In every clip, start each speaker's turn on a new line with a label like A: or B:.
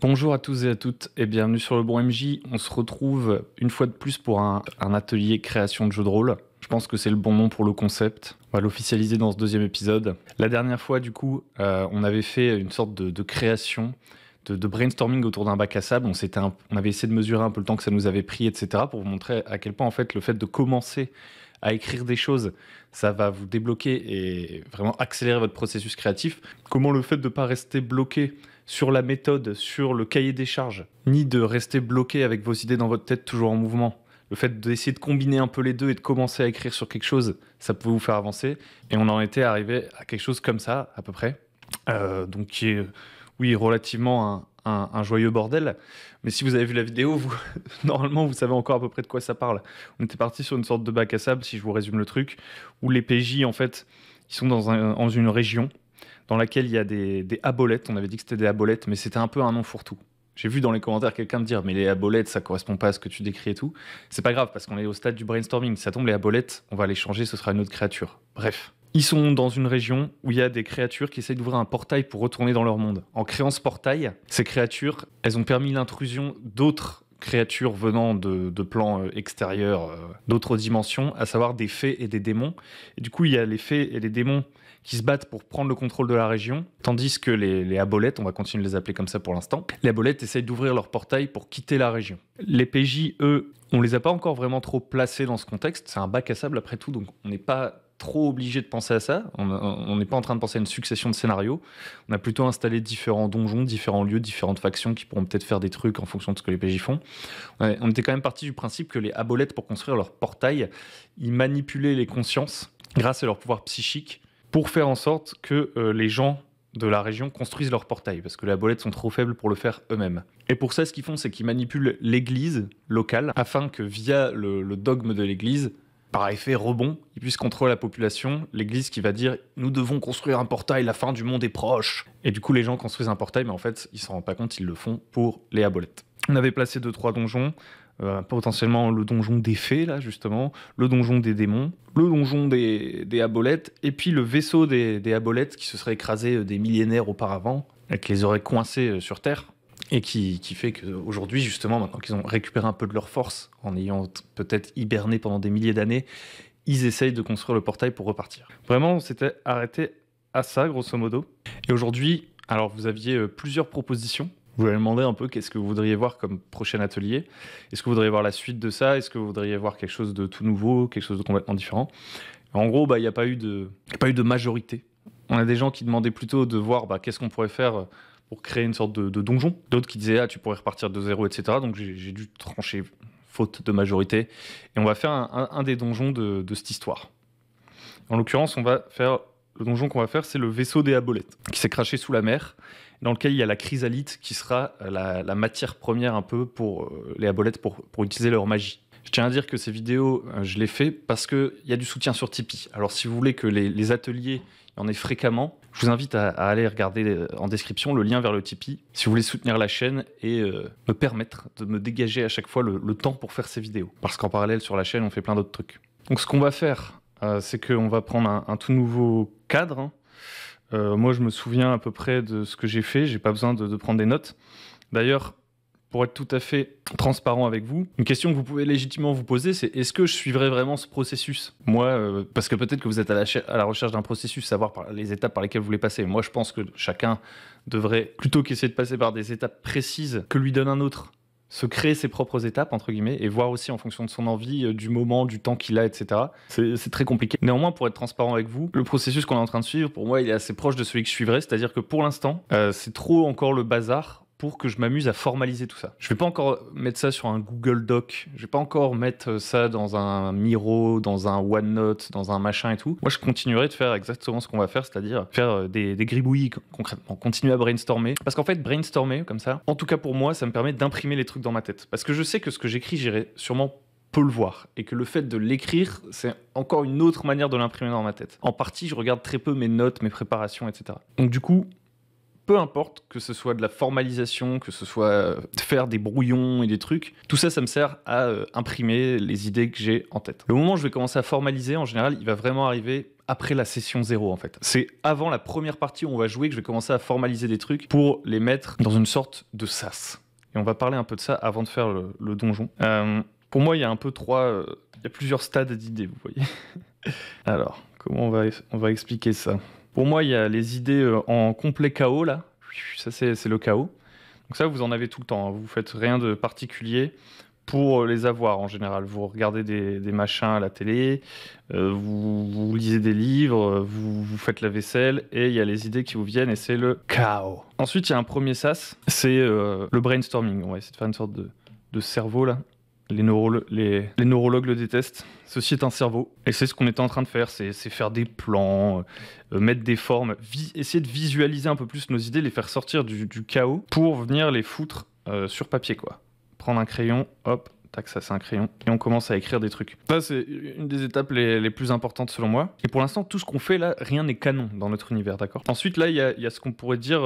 A: Bonjour à tous et à toutes et bienvenue sur le Bon MJ. On se retrouve une fois de plus pour un atelier création de jeux de rôle. Je pense que c'est le bon nom pour le concept. On va l'officialiser dans ce deuxième épisode. La dernière fois, du coup, on avait fait une sorte de création, de brainstorming autour d'un bac à sable. On avait essayé de mesurer un peu le temps que ça nous avait pris, etc. pour vous montrer à quel point, en fait, le fait de commencer à écrire des choses, ça va vous débloquer et vraiment accélérer votre processus créatif. Comment le fait de ne pas rester bloqué sur la méthode, sur le cahier des charges, ni de rester bloqué avec vos idées dans votre tête toujours en mouvement. Le fait d'essayer de combiner un peu les deux et de commencer à écrire sur quelque chose, ça peut vous faire avancer. Et on en était arrivé à quelque chose comme ça, à peu près. Donc qui est, oui, relativement un joyeux bordel. Mais si vous avez vu la vidéo, normalement, vous savez encore à peu près de quoi ça parle. On était parti sur une sorte de bac à sable, si je vous résume le truc, où les PJ, en fait, ils sont dans une région dans laquelle il y a des abolettes. On avait dit que c'était des abolettes, mais c'était un peu un nom fourre-tout. J'ai vu dans les commentaires quelqu'un me dire « mais les abolettes, ça correspond pas à ce que tu décris et tout ». C'est pas grave, parce qu'on est au stade du brainstorming. Si ça tombe, les abolettes, on va les changer, ce sera une autre créature. Bref. Ils sont dans une région où il y a des créatures qui essayent d'ouvrir un portail pour retourner dans leur monde. En créant ce portail, ces créatures, elles ont permis l'intrusion d'autres créatures venant de plans extérieurs, d'autres dimensions, à savoir des fées et des démons. Et du coup, il y a les fées et les démons qui se battent pour prendre le contrôle de la région, tandis que les abolettes, on va continuer de les appeler comme ça pour l'instant, les abolettes essayent d'ouvrir leur portail pour quitter la région. Les PJ, eux, on les a pas encore vraiment trop placés dans ce contexte, c'est un bac à sable après tout, donc on n'est pas trop obligé de penser à ça, on n'est pas en train de penser à une succession de scénarios, on a plutôt installé différents donjons, différents lieux, différentes factions qui pourront peut-être faire des trucs en fonction de ce que les PJ font. On était quand même parti du principe que les abolettes, pour construire leur portail, ils manipulaient les consciences grâce à leur pouvoir psychique, pour faire en sorte que les gens de la région construisent leur portail, parce que les abolettes sont trop faibles pour le faire eux-mêmes. Et pour ça, ce qu'ils font, c'est qu'ils manipulent l'église locale, afin que via le dogme de l'église, par effet rebond, ils puissent contrôler la population, l'église qui va dire « nous devons construire un portail, la fin du monde est proche ». Et du coup, les gens construisent un portail, mais en fait, ils s'en rendent pas compte, ils le font pour les abolettes. On avait placé 2-3 donjons, potentiellement le donjon des fées, là, justement, le donjon des démons, le donjon des abolettes, et puis le vaisseau des abolettes qui se serait écrasé des millénaires auparavant, et qui les aurait coincés sur Terre, et qui fait qu'aujourd'hui, justement, maintenant qu'ils ont récupéré un peu de leur force, en ayant peut-être hiberné pendant des milliers d'années, ils essayent de construire le portail pour repartir. Vraiment, on s'était arrêté à ça, grosso modo. Et aujourd'hui, alors vous aviez plusieurs propositions. Vous allez demander un peu qu'est-ce que vous voudriez voir comme prochain atelier. Est-ce que vous voudriez voir la suite de ça? Est-ce que vous voudriez voir quelque chose de tout nouveau, quelque chose de complètement différent? En gros, il n'y a pas eu de majorité. On a des gens qui demandaient plutôt de voir qu'est-ce qu'on pourrait faire pour créer une sorte de donjon. D'autres qui disaient tu pourrais repartir de zéro, etc. Donc j'ai dû trancher faute de majorité. Et on va faire un des donjons de cette histoire. En l'occurrence, le donjon qu'on va faire, c'est le vaisseau des abolettes, qui s'est craché sous la mer, dans lequel il y a la chrysalite qui sera la matière première un peu pour les abolettes pour utiliser leur magie. Je tiens à dire que ces vidéos, je les fais parce qu'il y a du soutien sur Tipeee. Alors si vous voulez que les ateliers, il y en ait fréquemment, je vous invite à aller regarder en description le lien vers le Tipeee, si vous voulez soutenir la chaîne et me permettre de me dégager à chaque fois le temps pour faire ces vidéos. Parce qu'en parallèle, sur la chaîne, on fait plein d'autres trucs. Donc ce qu'on va faire, c'est qu'on va prendre un tout nouveau cadre. Moi, je me souviens à peu près de ce que j'ai fait. J'ai pas besoin de prendre des notes. D'ailleurs, pour être tout à fait transparent avec vous, une question que vous pouvez légitimement vous poser, c'est est-ce que je suivrai vraiment ce processus? Moi, parce que peut-être que vous êtes à la recherche d'un processus, savoir les étapes par lesquelles vous voulez passer. Moi, je pense que chacun devrait, plutôt qu'essayer de passer par des étapes précises que lui donne un autre, se créer ses propres étapes, entre guillemets, et voir aussi en fonction de son envie, du moment, du temps qu'il a, etc. C'est très compliqué. Néanmoins, pour être transparent avec vous, le processus qu'on est en train de suivre, pour moi, il est assez proche de celui que je suivrai, c'est-à-dire que pour l'instant, c'est trop encore le bazar pour que je m'amuse à formaliser tout ça. Je vais pas encore mettre ça sur un Google Doc, je vais pas encore mettre ça dans un Miro, dans un OneNote, dans un machin et tout. Moi, je continuerai de faire exactement ce qu'on va faire, c'est-à-dire faire des gribouillis concrètement, continuer à brainstormer. Parce qu'en fait, brainstormer comme ça, en tout cas pour moi, ça me permet d'imprimer les trucs dans ma tête. Parce que je sais que ce que j'écris, j'irai sûrement peu le voir, et que le fait de l'écrire, c'est encore une autre manière de l'imprimer dans ma tête. En partie, je regarde très peu mes notes, mes préparations, etc. Donc du coup, peu importe que ce soit de la formalisation, que ce soit faire des brouillons et des trucs, tout ça, ça me sert à imprimer les idées que j'ai en tête. Le moment où je vais commencer à formaliser, en général, il va vraiment arriver après la session 0 en fait. C'est avant la première partie où on va jouer que je vais commencer à formaliser des trucs pour les mettre dans une sorte de sas. Et on va parler un peu de ça avant de faire le donjon. Pour moi, il y a un peu il y a plusieurs stades d'idées, vous voyez. Alors, comment on va expliquer ça? Pour moi, il y a les idées en complet chaos, là. Ça, c'est le chaos. Donc ça, vous en avez tout le temps. Hein. Vous faites rien de particulier pour les avoir, en général. Vous regardez des machins à la télé, vous lisez des livres, vous faites la vaisselle, et il y a les idées qui vous viennent, et c'est le chaos. Ensuite, il y a un premier sas, c'est le brainstorming. On va essayer de faire une sorte de cerveau, là. Les neurologues le détestent. Ceci est un cerveau. Et c'est ce qu'on était en train de faire. C'est faire des plans, mettre des formes, essayer de visualiser un peu plus nos idées, les faire sortir du chaos pour venir les foutre sur papier, quoi. Prendre un crayon, hop, tac, ça c'est un crayon, et on commence à écrire des trucs. Ça, c'est une des étapes les plus importantes selon moi. Et pour l'instant, tout ce qu'on fait là, rien n'est canon dans notre univers, d'accord? Ensuite, là, il y a ce qu'on pourrait dire,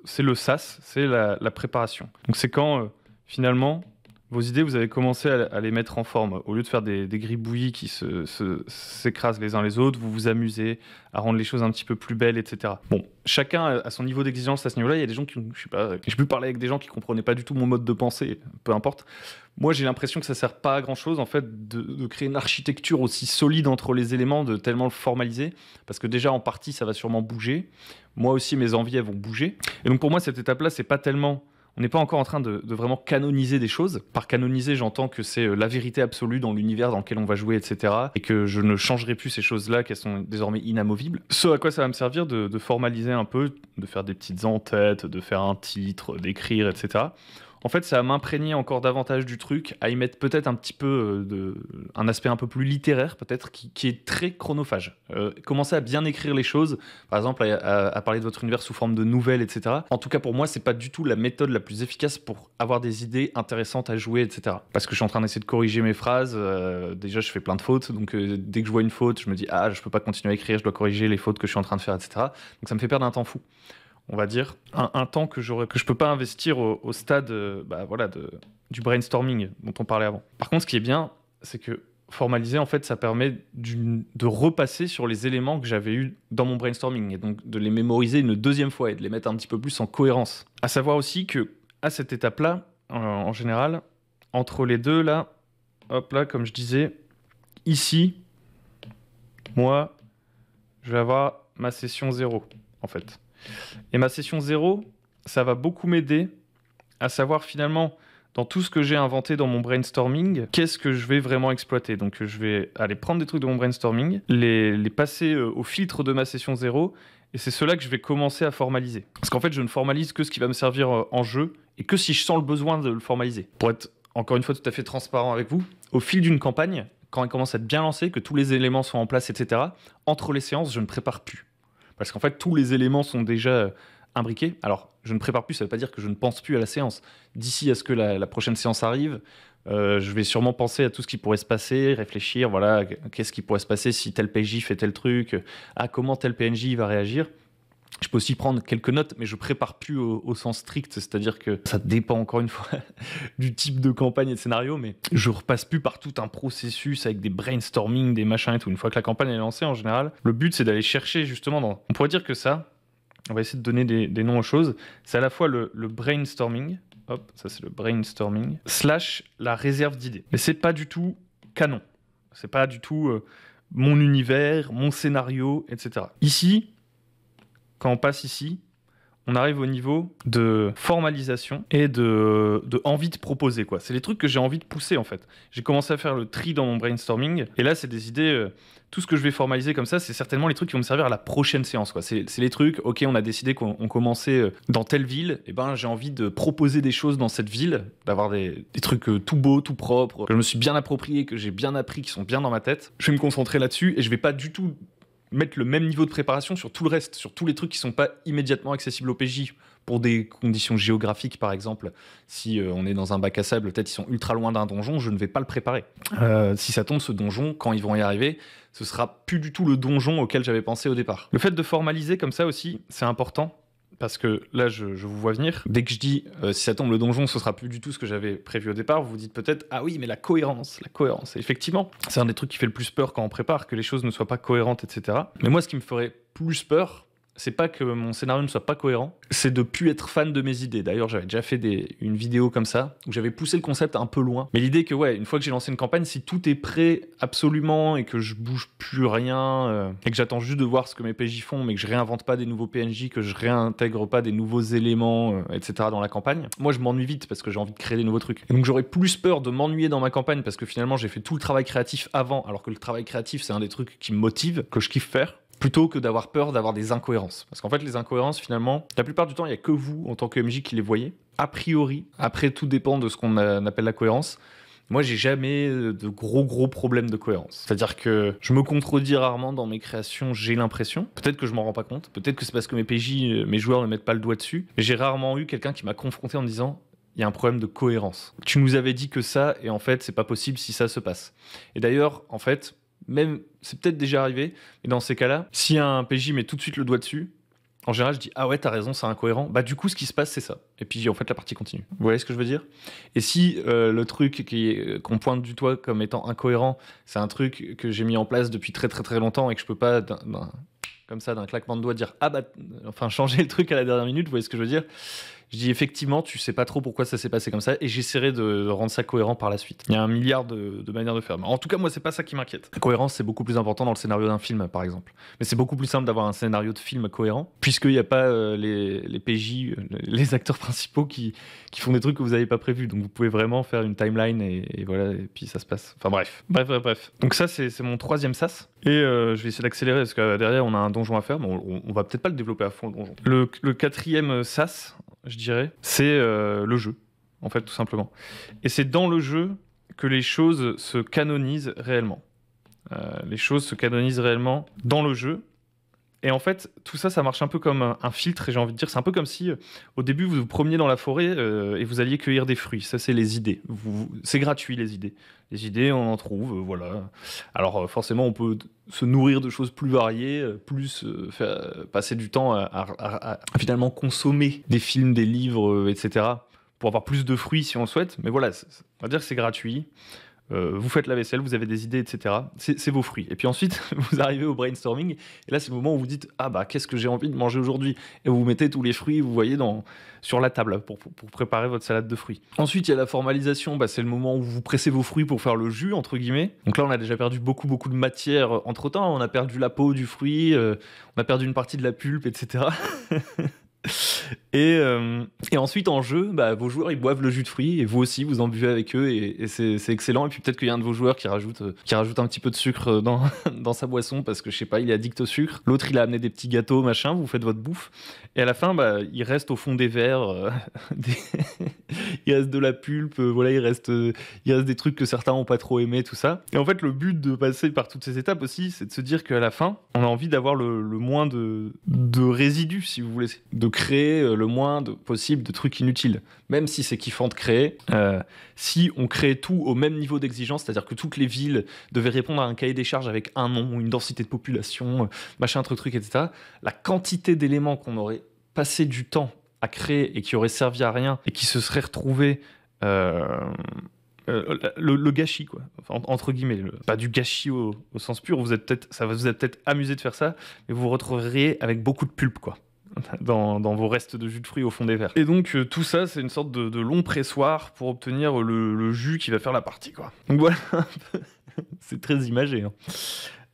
A: c'est le sas, c'est la préparation. Donc c'est quand, finalement... Vos idées, vous avez commencé à les mettre en forme. Au lieu de faire des gribouillis qui s'écrasent les uns les autres, vous vous amusez à rendre les choses un petit peu plus belles, etc. Bon, chacun a son niveau d'exigence à ce niveau-là. Il y a des gens qui, je sais pas, j'ai pu parler avec des gens qui comprenaient pas du tout mon mode de pensée, peu importe. Moi, j'ai l'impression que ça sert pas à grand-chose, en fait, de créer une architecture aussi solide entre les éléments, de tellement le formaliser, parce que déjà, en partie, ça va sûrement bouger. Moi aussi, mes envies, elles vont bouger. Et donc, pour moi, cette étape-là, c'est pas tellement... On n'est pas encore en train de vraiment canoniser des choses. Par canoniser, j'entends que c'est la vérité absolue dans l'univers dans lequel on va jouer, etc. Et que je ne changerai plus ces choses-là, qu'elles sont désormais inamovibles. Ce à quoi ça va me servir de formaliser un peu, de faire des petites en-têtes, de faire un titre, d'écrire, etc. En fait, ça va m'imprégner encore davantage du truc, à y mettre peut-être un petit peu un aspect un peu plus littéraire, peut-être, qui est très chronophage. Commencer à bien écrire les choses, par exemple, à parler de votre univers sous forme de nouvelles, etc. En tout cas, pour moi, c'est pas du tout la méthode la plus efficace pour avoir des idées intéressantes à jouer, etc. Parce que je suis en train d'essayer de corriger mes phrases. Déjà, je fais plein de fautes, donc dès que je vois une faute, je me dis « Ah, je peux pas continuer à écrire, je dois corriger les fautes que je suis en train de faire, etc. » Donc ça me fait perdre un temps fou. On va dire, un temps que je peux pas investir au stade du brainstorming dont on parlait avant. Par contre, ce qui est bien, c'est que formaliser, en fait, ça permet de repasser sur les éléments que j'avais eus dans mon brainstorming, et donc de les mémoriser une deuxième fois et de les mettre un petit peu plus en cohérence. À savoir aussi que, à cette étape-là, en général, entre les deux, là, hop là, comme je disais, ici, moi, je vais avoir ma session 0, en fait. Et ma session 0, ça va beaucoup m'aider à savoir finalement, dans tout ce que j'ai inventé dans mon brainstorming, qu'est-ce que je vais vraiment exploiter. Donc je vais aller prendre des trucs de mon brainstorming, les passer au filtre de ma session 0, et c'est cela que je vais commencer à formaliser. Parce qu'en fait, je ne formalise que ce qui va me servir en jeu, et que si je sens le besoin de le formaliser. Pour être, encore une fois, tout à fait transparent avec vous, au fil d'une campagne, quand elle commence à être bien lancée, que tous les éléments sont en place, etc., entre les séances, je ne prépare plus. Parce qu'en fait, tous les éléments sont déjà imbriqués. Alors, je ne prépare plus, ça ne veut pas dire que je ne pense plus à la séance. D'ici à ce que la prochaine séance arrive, je vais sûrement penser à tout ce qui pourrait se passer, réfléchir, voilà, qu'est-ce qui pourrait se passer si tel PJ fait tel truc, comment tel PNJ va réagir. Je peux aussi prendre quelques notes, mais je prépare plus au sens strict, c'est-à-dire que ça dépend encore une fois du type de campagne et de scénario, mais je repasse plus par tout un processus avec des brainstorming, des machins et tout. Une fois que la campagne est lancée, en général, le but c'est d'aller chercher justement On pourrait dire que ça, on va essayer de donner des noms aux choses, c'est à la fois le brainstorming, hop, ça c'est le brainstorming, / la réserve d'idées. Mais c'est pas du tout canon, c'est pas du tout mon univers, mon scénario, etc. Ici, quand on passe ici, on arrive au niveau de formalisation et de envie de proposer, quoi. C'est les trucs que j'ai envie de pousser, en fait. J'ai commencé à faire le tri dans mon brainstorming, et là, c'est des idées... tout ce que je vais formaliser comme ça, c'est certainement les trucs qui vont me servir à la prochaine séance, quoi. C'est les trucs, ok, on a décidé qu'on commençait dans telle ville, et ben j'ai envie de proposer des choses dans cette ville, d'avoir des trucs tout beaux, tout propres, que je me suis bien approprié, que j'ai bien appris, qui sont bien dans ma tête. Je vais me concentrer là-dessus, et je vais pas du tout mettre le même niveau de préparation sur tout le reste, sur tous les trucs qui sont pas immédiatement accessibles au PJ, pour des conditions géographiques par exemple. Si on est dans un bac à sable, peut-être ils sont ultra loin d'un donjon, je ne vais pas le préparer. Si ça tombe, ce donjon, quand ils vont y arriver, ce sera plus du tout le donjon auquel j'avais pensé au départ. Le fait de formaliser comme ça aussi, c'est important, parce que là, je vous vois venir. Dès que je dis si ça tombe le donjon, ce sera plus du tout ce que j'avais prévu au départ, vous vous dites peut-être ah oui, mais la cohérence. Et effectivement, c'est un des trucs qui fait le plus peur quand on prépare, que les choses ne soient pas cohérentes, etc. Mais moi, ce qui me ferait plus peur, c'est pas que mon scénario ne soit pas cohérent, c'est de plus être fan de mes idées. D'ailleurs, j'avais déjà fait une vidéo comme ça, où j'avais poussé le concept un peu loin. Mais l'idée que, ouais, une fois que j'ai lancé une campagne, si tout est prêt absolument et que je bouge plus rien, et que j'attends juste de voir ce que mes PJ font, mais que je réinvente pas des nouveaux PNJ, que je réintègre pas des nouveaux éléments, etc. dans la campagne, moi je m'ennuie vite parce que j'ai envie de créer des nouveaux trucs. Et donc j'aurais plus peur de m'ennuyer dans ma campagne parce que finalement j'ai fait tout le travail créatif avant, alors que le travail créatif c'est un des trucs qui me motive, que je kiffe faire, plutôt que d'avoir peur d'avoir des incohérences. Parce qu'en fait, les incohérences, finalement, la plupart du temps, il n'y a que vous, en tant que MJ, qui les voyez. A priori, après, tout dépend de ce qu'on appelle la cohérence. Moi, j'ai jamais de gros problèmes de cohérence. C'est-à-dire que je me contredis rarement dans mes créations, j'ai l'impression. Peut-être que je m'en rends pas compte. Peut-être que c'est parce que mes PJ, mes joueurs ne mettent pas le doigt dessus. Mais j'ai rarement eu quelqu'un qui m'a confronté en me disant il y a un problème de cohérence. Tu nous avais dit que ça, et en fait, c'est pas possible si ça se passe. Et d'ailleurs, en fait, même, c'est peut-être déjà arrivé, mais dans ces cas-là, si un PJ met tout de suite le doigt dessus, en général, je dis ah ouais, t'as raison, c'est incohérent. Bah du coup, ce qui se passe, c'est ça. Et puis en fait, la partie continue. Vous voyez ce que je veux dire? Et si le truc qu'on pointe du doigt comme étant incohérent, c'est un truc que j'ai mis en place depuis très longtemps et que je peux pas comme ça d'un claquement de doigts dire ah bah enfin changer le truc à la dernière minute, vous voyez ce que je veux dire? Je dis effectivement, tu sais pas trop pourquoi ça s'est passé comme ça et j'essaierai de rendre ça cohérent par la suite. Il y a un milliard de manières de faire. Mais en tout cas, moi, c'est pas ça qui m'inquiète. La cohérence, c'est beaucoup plus important dans le scénario d'un film, par exemple. Mais c'est beaucoup plus simple d'avoir un scénario de film cohérent, puisqu'il n'y a pas les PJ, les acteurs principaux qui font des trucs que vous n'avez pas prévus. Donc vous pouvez vraiment faire une timeline et voilà, et puis ça se passe. Enfin bref. Donc ça, c'est mon troisième sas. Et je vais essayer d'accélérer parce que derrière, on a un donjon à faire, mais on va peut-être pas le développer à fond, le donjon. Le quatrième sas, je dirais, c'est le jeu, en fait, tout simplement. Et c'est dans le jeu que les choses se canonisent réellement. Les choses se canonisent réellement dans le jeu. Et en fait, tout ça, ça marche un peu comme un filtre, et j'ai envie de dire, c'est un peu comme si, au début, vous vous promeniez dans la forêt et vous alliez cueillir des fruits. Ça, c'est les idées. C'est gratuit, les idées. Les idées, on en trouve, voilà. Alors, forcément, on peut se nourrir de choses plus variées, plus passer du temps à finalement consommer des films, des livres, etc., pour avoir plus de fruits si on le souhaite. Mais voilà, on va dire que c'est gratuit. Vous faites la vaisselle, vous avez des idées, etc. C'est vos fruits. Et puis ensuite, vous arrivez au brainstorming. Et là, c'est le moment où vous dites ah bah qu'est-ce que j'ai envie de manger aujourd'hui. Et vous mettez tous les fruits, vous voyez, sur la table pour préparer votre salade de fruits. Ensuite, il y a la formalisation. Bah, c'est le moment où vous pressez vos fruits pour faire le jus entre guillemets. Donc là, on a déjà perdu beaucoup de matière entre temps. On a perdu la peau du fruit, on a perdu une partie de la pulpe, etc. Et ensuite en jeu, bah, vos joueurs ils boivent le jus de fruits et vous aussi vous en buvez avec eux et c'est excellent. Et puis peut-être qu'il y a un de vos joueurs qui rajoute un petit peu de sucre dans sa boisson parce que je sais pas, il est addict au sucre. L'autre il a amené des petits gâteaux machin, vous faites votre bouffe et à la fin bah, il reste au fond des verres il reste de la pulpe, voilà, il reste des trucs que certains ont pas trop aimé, tout ça. Et en fait le but de passer par toutes ces étapes aussi, c'est de se dire qu'à la fin on a envie d'avoir le moins de résidus, si vous voulez, de créer le moins possible de trucs inutiles. Même si c'est kiffant de créer, si on crée tout au même niveau d'exigence, c'est-à-dire que toutes les villes devaient répondre à un cahier des charges avec un nom, une densité de population, machin, truc, etc., la quantité d'éléments qu'on aurait passé du temps à créer et qui auraient servi à rien et qui se seraient retrouvés... le gâchis, quoi, enfin, entre guillemets, pas du gâchis au sens pur, vous êtes peut-être amusé de faire ça, mais vous vous retrouveriez avec beaucoup de pulpe, quoi, dans vos restes de jus de fruits au fond des verres. Et donc tout ça, c'est une sorte de long pressoir pour obtenir le jus qui va faire la partie, quoi. Donc voilà, c'est très imagé.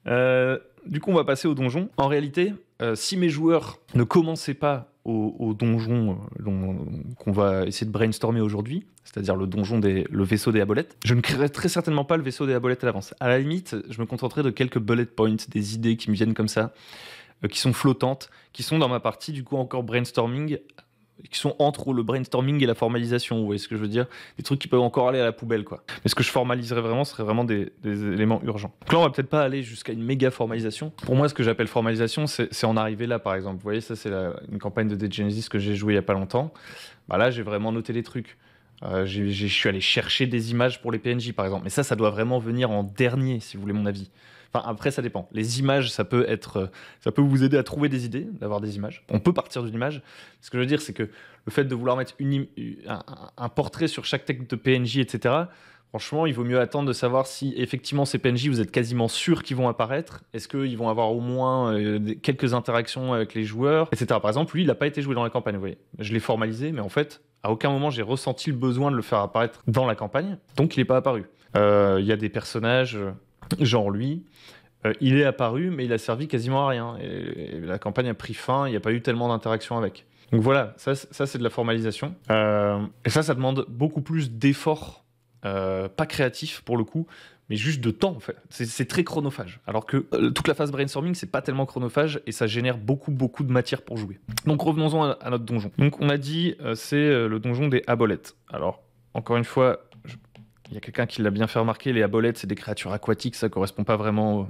A: Hein. Du coup, on va passer au donjon. En réalité, si mes joueurs ne commençaient pas au donjon qu'on va essayer de brainstormer aujourd'hui, c'est-à-dire le vaisseau des Abolettes, je ne créerai très certainement pas le vaisseau des Abolettes à l'avance. À la limite, je me contenterai de quelques bullet points, des idées qui me viennent comme ça, qui sont flottantes, qui sont dans ma partie du coup encore brainstorming, qui sont entre le brainstorming et la formalisation, vous voyez ce que je veux dire, des trucs qui peuvent encore aller à la poubelle, quoi. Mais ce que je formaliserais vraiment, ce serait vraiment des éléments urgents. Donc là, on va peut-être pas aller jusqu'à une méga formalisation. Pour moi, ce que j'appelle formalisation, c'est en arriver là, par exemple. Vous voyez, ça, c'est une campagne de Dead Genesis que j'ai joué il y a pas longtemps. Bah là, j'ai vraiment noté les trucs. Je suis allé chercher des images pour les PNJ, par exemple. Mais ça doit vraiment venir en dernier, si vous voulez mon avis. Enfin, après, ça dépend. Les images, ça peut vous aider à trouver des idées, d'avoir des images. On peut partir d'une image. Ce que je veux dire, c'est que le fait de vouloir mettre un portrait sur chaque tête de PNJ, etc., franchement, il vaut mieux attendre de savoir si effectivement ces PNJ, vous êtes quasiment sûr qu'ils vont apparaître. Est-ce qu'ils vont avoir au moins quelques interactions avec les joueurs, etc. Par exemple, lui, il n'a pas été joué dans la campagne, vous voyez. Je l'ai formalisé, mais en fait, à aucun moment, j'ai ressenti le besoin de le faire apparaître dans la campagne. Donc, il n'est pas apparu. Il y a des personnages, genre lui, il est apparu, mais il a servi quasiment à rien. Et la campagne a pris fin, il n'y a pas eu tellement d'interactions avec. Donc voilà, ça c'est de la formalisation. Et ça demande beaucoup plus d'efforts. Pas créatif pour le coup, mais juste de temps en fait. C'est très chronophage. Alors que toute la phase brainstorming, c'est pas tellement chronophage et ça génère beaucoup de matière pour jouer. Donc revenons-en à notre donjon. Donc on a dit c'est le donjon des Aboleths. Alors encore une fois, il y a quelqu'un qui l'a bien fait remarquer, les Aboleths c'est des créatures aquatiques, ça correspond pas vraiment,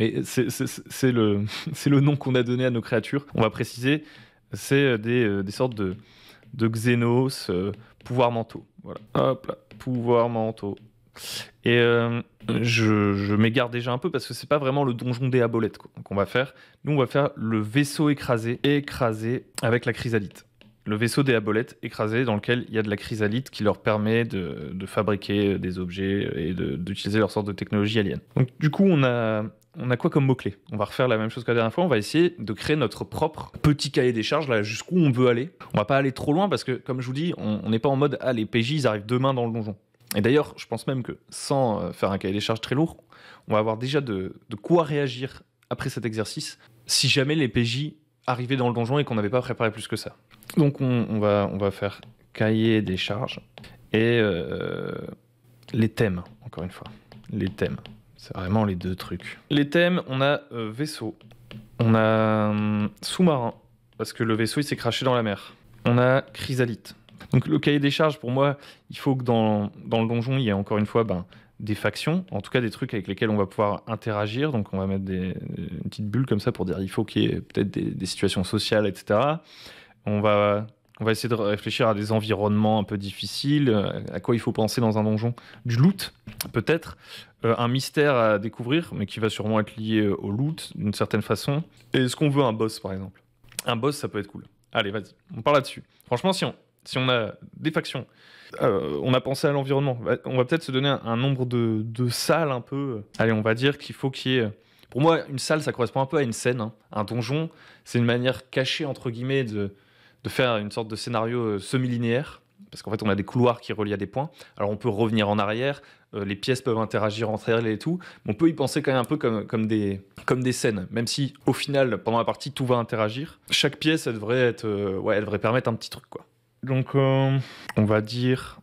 A: mais c'est le nom qu'on a donné à nos créatures. On va préciser, c'est des sortes de Xénos, pouvoirs mentaux. Voilà. Hop là, pouvoirs mentaux. Et je m'égare déjà un peu parce que c'est pas vraiment le donjon des Aboleths qu'on va faire. Nous, on va faire le vaisseau écrasé avec la chrysalite. Le vaisseau des Aboleths écrasé dans lequel il y a de la chrysalite qui leur permet de fabriquer des objets et d'utiliser leur sorte de technologie alien. Donc du coup, on a quoi comme mots-clés? On va refaire la même chose que la dernière fois, on va essayer de créer notre propre petit cahier des charges, là, jusqu'où on veut aller. On va pas aller trop loin parce que, comme je vous dis, on n'est pas en mode « Ah, les PJ, ils arrivent demain dans le donjon ». Et d'ailleurs, je pense même que sans faire un cahier des charges très lourd, on va avoir déjà de quoi réagir après cet exercice si jamais les PJ arrivaient dans le donjon et qu'on n'avait pas préparé plus que ça. Donc on va faire cahier des charges et les thèmes, encore une fois. Les thèmes. C'est vraiment les deux trucs. Les thèmes, on a vaisseau, on a sous-marin, parce que le vaisseau il s'est craché dans la mer. On a chrysalite. Donc le cahier des charges, pour moi, il faut que dans le donjon, il y ait encore une fois des factions, en tout cas des trucs avec lesquels on va pouvoir interagir. Donc on va mettre une petite bulle comme ça pour dire il faut qu'il y ait peut-être des situations sociales, etc. On va essayer de réfléchir à des environnements un peu difficiles, à quoi il faut penser dans un donjon. Du loot, peut-être. Un mystère à découvrir, mais qui va sûrement être lié au loot, d'une certaine façon. Et est-ce qu'on veut un boss, par exemple? Un boss, ça peut être cool. Allez, vas-y, on parle là-dessus. Franchement, si on a des factions, on a pensé à l'environnement, on va peut-être se donner un nombre de salles un peu. Allez, on va dire qu'il faut qu'il y ait... Pour moi, une salle, ça correspond un peu à une scène. Hein. Un donjon, c'est une manière cachée, entre guillemets, de faire une sorte de scénario semi-linéaire. Parce qu'en fait, on a des couloirs qui relient à des points. Alors, on peut revenir en arrière, les pièces peuvent interagir entre elles et tout. Mais on peut y penser quand même un peu comme des scènes. Même si, au final, pendant la partie, tout va interagir. Chaque pièce, elle devrait permettre un petit truc, quoi. Donc, on va dire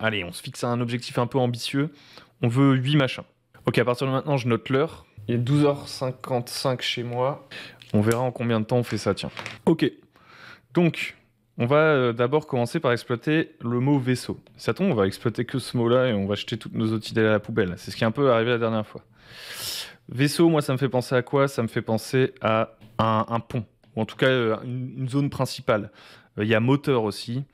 A: allez, on se fixe un objectif un peu ambitieux. On veut 8 machins. Ok, à partir de maintenant, je note l'heure. Il est 12h55 chez moi. On verra en combien de temps on fait ça, tiens. Ok. Donc, on va d'abord commencer par exploiter le mot vaisseau. Ça tombe, on va exploiter que ce mot-là et on va jeter toutes nos autres idées à la poubelle. C'est ce qui est un peu arrivé la dernière fois. Vaisseau, moi, ça me fait penser à quoi? Ça me fait penser à un pont, ou en tout cas une zone principale. Il y a moteur aussi.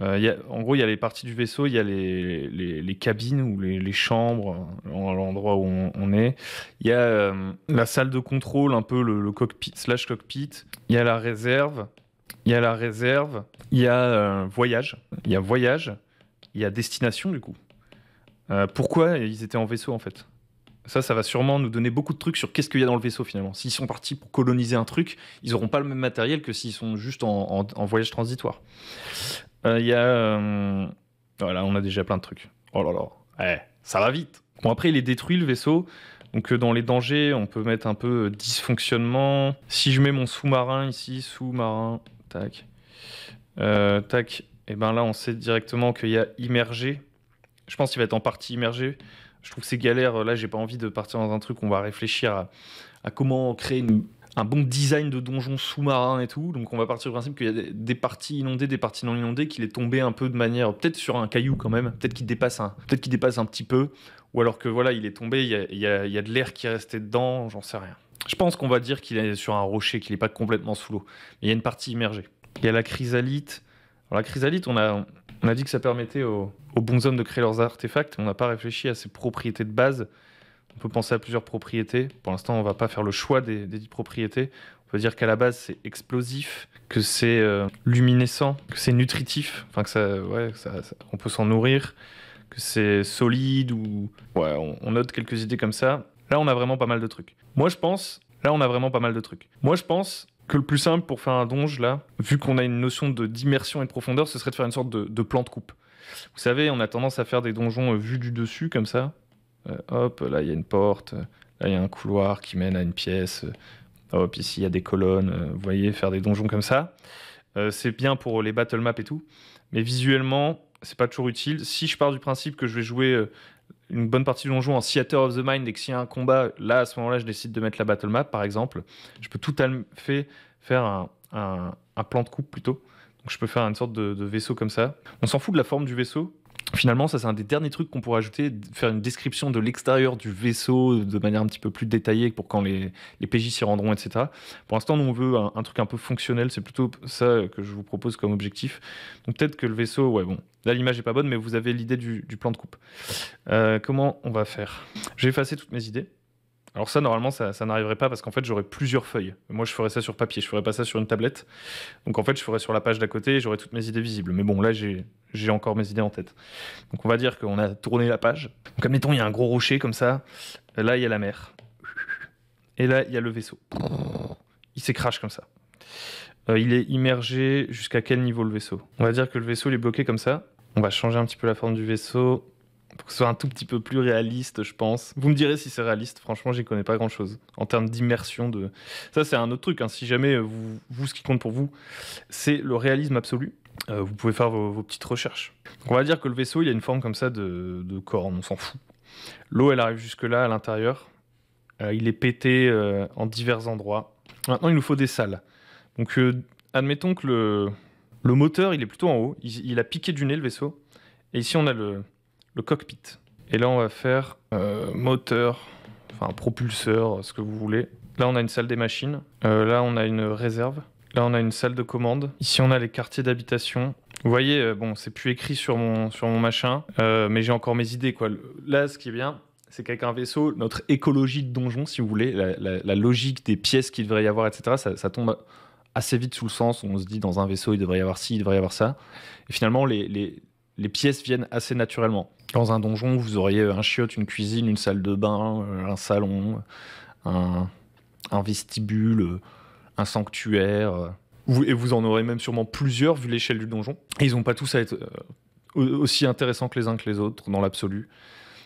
A: En gros, il y a les parties du vaisseau, il y a les cabines ou les chambres, à l'endroit où on est. Il y a la salle de contrôle, un peu le cockpit / cockpit. Il y a la réserve. Il y a voyage. Il y a voyage. Il y a destination, du coup. Pourquoi ils étaient en vaisseau, en fait? Ça va sûrement nous donner beaucoup de trucs sur qu'est-ce qu'il y a dans le vaisseau, finalement. S'ils sont partis pour coloniser un truc, ils n'auront pas le même matériel que s'ils sont juste en voyage transitoire. Il y a... Voilà, on a déjà plein de trucs. Oh là là. Ça va vite. Bon, après, il est détruit, le vaisseau. Donc, dans les dangers, on peut mettre un peu dysfonctionnement. Si je mets mon sous-marin ici, sous-marin, tac. Et ben là, on sait directement qu'il y a immergé. Je pense qu'il va être en partie immergé. Je trouve que c'est galère. Là, j'ai pas envie de partir dans un truc où on va réfléchir à comment créer un bon design de donjon sous-marin et tout. Donc, on va partir du principe qu'il y a des parties inondées, des parties non inondées, qu'il est tombé un peu de manière... Peut-être sur un caillou quand même. Peut-être qu'il dépasse un petit peu. Ou alors que voilà, il est tombé, il y a de l'air qui est resté dedans. J'en sais rien. Je pense qu'on va dire qu'il est sur un rocher, qu'il n'est pas complètement sous l'eau. Mais il y a une partie immergée. Il y a la chrysalite. Alors, la chrysalite, on a dit que ça permettait aux bonshommes de créer leurs artefacts. On n'a pas réfléchi à ses propriétés de base. On peut penser à plusieurs propriétés. Pour l'instant, on va pas faire le choix des 10 propriétés. On peut dire qu'à la base, c'est explosif, que c'est luminescent, que c'est nutritif, enfin que on peut s'en nourrir, que c'est solide ou... Ouais, on note quelques idées comme ça. Là, on a vraiment pas mal de trucs. Moi, je pense que le plus simple pour faire un donge, là, vu qu'on a une notion d'immersion et de profondeur, ce serait de faire une sorte de plan de coupe. Vous savez, on a tendance à faire des donjons vus du dessus, comme ça. Hop, là, il y a une porte. Là, il y a un couloir qui mène à une pièce. Hop, ici, il y a des colonnes. Vous voyez, faire des donjons comme ça. C'est bien pour les battle maps et tout. Mais visuellement, c'est pas toujours utile. Si je pars du principe que je vais jouer une bonne partie du donjon en Theater of the Mind et que s'il y a un combat, là, à ce moment-là, je décide de mettre la battle map, par exemple, je peux tout à fait faire un plan de coupe plutôt. Donc je peux faire une sorte de vaisseau comme ça. On s'en fout de la forme du vaisseau. Finalement, ça c'est un des derniers trucs qu'on pourrait ajouter, faire une description de l'extérieur du vaisseau de manière un petit peu plus détaillée pour quand les PJ s'y rendront, etc. Pour l'instant, nous on veut un truc un peu fonctionnel, c'est plutôt ça que je vous propose comme objectif. Donc peut-être que le vaisseau, ouais bon, là l'image est pas bonne, mais vous avez l'idée du plan de coupe. Comment on va faire? Je vais effacer toutes mes idées. Alors ça, normalement, ça n'arriverait pas parce qu'en fait, j'aurais plusieurs feuilles. Moi, je ferais ça sur papier, je ferais pas ça sur une tablette. Donc en fait, je ferais sur la page d'à côté et j'aurais toutes mes idées visibles. Mais bon, là, j'ai encore mes idées en tête. Donc on va dire qu'on a tourné la page. Donc admettons, il y a un gros rocher comme ça. Là, il y a la mer. Et là, il y a le vaisseau. Il s'écrache comme ça. Il est immergé jusqu'à quel niveau le vaisseau? On va dire que le vaisseau il est bloqué comme ça. On va changer un petit peu la forme du vaisseau pour que ce soit un tout petit peu plus réaliste, je pense. Vous me direz si c'est réaliste. Franchement, j'y connais pas grand-chose. En termes d'immersion, ça, c'est un autre truc. Hein. Si jamais, ce qui compte pour vous, c'est le réalisme absolu, vous pouvez faire vos petites recherches. Donc, on va dire que le vaisseau, il a une forme comme ça de corne. On s'en fout. L'eau, elle arrive jusque-là, à l'intérieur. Il est pété en divers endroits. Maintenant, il nous faut des salles. Donc, admettons que le moteur, il est plutôt en haut. Il a piqué du nez, le vaisseau. Et ici, on a le cockpit. Et là, on va faire moteur, enfin propulseur, ce que vous voulez. Là, on a une salle des machines. Là, on a une réserve. Là, on a une salle de commande. Ici, on a les quartiers d'habitation. Vous voyez, bon, c'est plus écrit sur mon machin, mais j'ai encore mes idées, quoi. Là, ce qui est bien, c'est qu'avec un vaisseau, notre écologie de donjon, si vous voulez, la logique des pièces qu'il devrait y avoir, etc., ça tombe assez vite sous le sens où on se dit, dans un vaisseau, il devrait y avoir ci, il devrait y avoir ça. Et finalement, les pièces viennent assez naturellement. Dans un donjon, vous auriez un chiotte, une cuisine, une salle de bain, un salon, un vestibule, un sanctuaire. Et vous en aurez même sûrement plusieurs vu l'échelle du donjon. Et ils n'ont pas tous à être aussi intéressants que les uns que les autres dans l'absolu.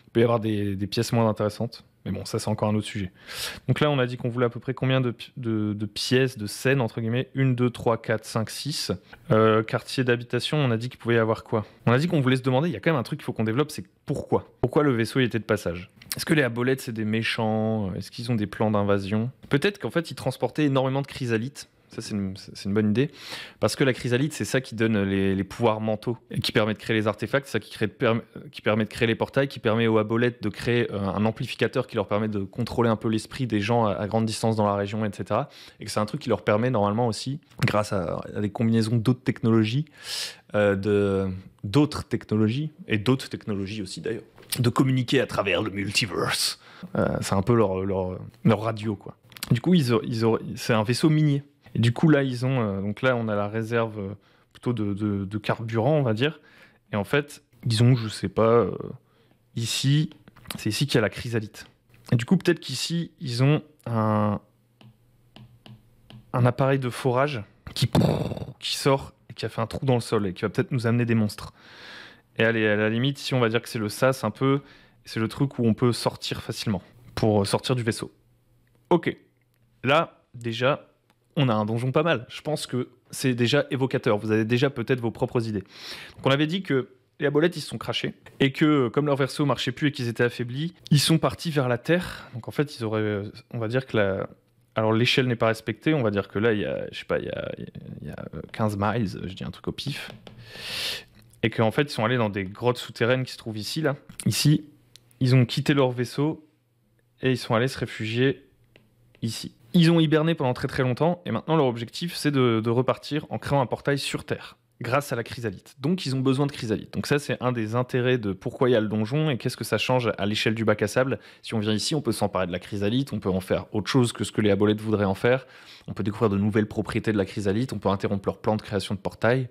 A: Il peut y avoir des pièces moins intéressantes. Mais bon, ça c'est encore un autre sujet. Donc là, on a dit qu'on voulait à peu près combien de pièces, de scènes, entre guillemets? 1, 2, 3, 4, 5, 6. Quartier d'habitation, on a dit qu'il pouvait y avoir quoi? On a dit qu'on voulait se demander, il y a quand même un truc qu'il faut qu'on développe, c'est pourquoi? Pourquoi le vaisseau il était de passage? Est-ce que les Aboleths, c'est des méchants? Est-ce qu'ils ont des plans d'invasion? Peut-être qu'en fait, ils transportaient énormément de chrysalites. Ça, c'est une bonne idée. Parce que la chrysalide, c'est ça qui donne les pouvoirs mentaux et qui permet de créer les artefacts, c'est ça qui permet de créer les portails, qui permet aux Aboleths de créer un amplificateur qui leur permet de contrôler un peu l'esprit des gens à grande distance dans la région, etc. Et que c'est un truc qui leur permet normalement aussi, grâce à des combinaisons d'autres technologies, d'autres technologies, et d'autres technologies aussi d'ailleurs, de communiquer à travers le multiverse. C'est un peu leur radio, quoi. Du coup, c'est un vaisseau minier. Et du coup, là, donc là, on a la réserve plutôt de carburant, on va dire. Et en fait, ils ont, je sais pas, ici, c'est ici qu'il y a la chrysalite. Et du coup, peut-être qu'ici, ils ont un appareil de forage qui sort et qui a fait un trou dans le sol et qui va peut-être nous amener des monstres. Et allez, à la limite, si on va dire que c'est le sas un peu, c'est le truc où on peut sortir facilement pour sortir du vaisseau. Ok. Là, déjà, on a un donjon pas mal. Je pense que c'est déjà évocateur. Vous avez déjà peut-être vos propres idées. Donc on avait dit que les Aboleths, ils se sont crachés. Et que, comme leur vaisseau marchait plus et qu'ils étaient affaiblis, ils sont partis vers la Terre. Donc en fait, on va dire que alors l'échelle n'est pas respectée. On va dire que là, il y a 15 miles, je dis un truc au pif. Et qu'en fait, ils sont allés dans des grottes souterraines qui se trouvent ici, là. Ici, ils ont quitté leur vaisseau et ils sont allés se réfugier ici. Ils ont hiberné pendant très très longtemps et maintenant leur objectif c'est de repartir en créant un portail sur Terre. grâce à la chrysalite. Donc ils ont besoin de chrysalite. Donc ça c'est un des intérêts de pourquoi il y a le donjon et qu'est-ce que ça change à l'échelle du bac à sable. Si on vient ici, on peut s'emparer de la chrysalite, on peut en faire autre chose que ce que les abolettes voudraient en faire, on peut découvrir de nouvelles propriétés de la chrysalite, on peut interrompre leur plan de création de portail,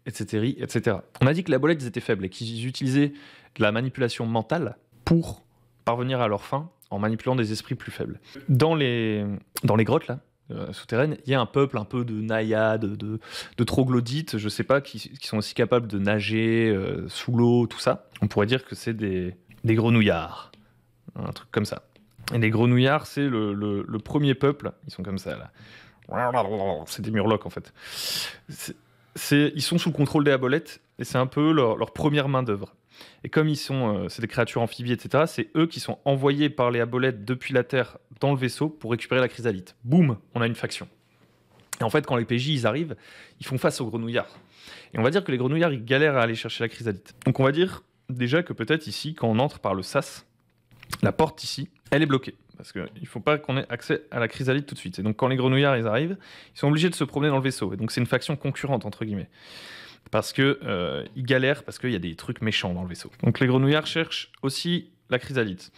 A: etc., etc. On a dit que les abolettes étaient faibles et qu'ils utilisaient de la manipulation mentale pour parvenir à leur fin en manipulant des esprits plus faibles. Dans les grottes là, souterraines, il y a un peuple un peu de naïades, de troglodytes, je sais pas, qui sont aussi capables de nager sous l'eau, tout ça. On pourrait dire que c'est des grenouillards, un truc comme ça. Et les grenouillards, c'est le premier peuple, ils sont comme ça là. C'est des murlocs en fait. Ils sont sous le contrôle des abolettes et c'est un peu leur première main d'œuvre. Et comme c'est des créatures amphibies, etc., c'est eux qui sont envoyés par les abolettes depuis la Terre dans le vaisseau pour récupérer la chrysalite. Boum, on a une faction. Et en fait, quand les PJ ils arrivent, ils font face aux grenouillards. Et on va dire que les grenouillards, ils galèrent à aller chercher la chrysalite. Donc on va dire déjà que peut-être ici, quand on entre par le sas, la porte ici, elle est bloquée. Parce qu'il ne faut pas qu'on ait accès à la chrysalite tout de suite. Et donc quand les grenouillards ils arrivent, ils sont obligés de se promener dans le vaisseau. Et donc c'est une faction concurrente, entre guillemets. Parce qu'ils galèrent, parce qu'il y a des trucs méchants dans le vaisseau. Donc les grenouillards cherchent aussi la chrysalite.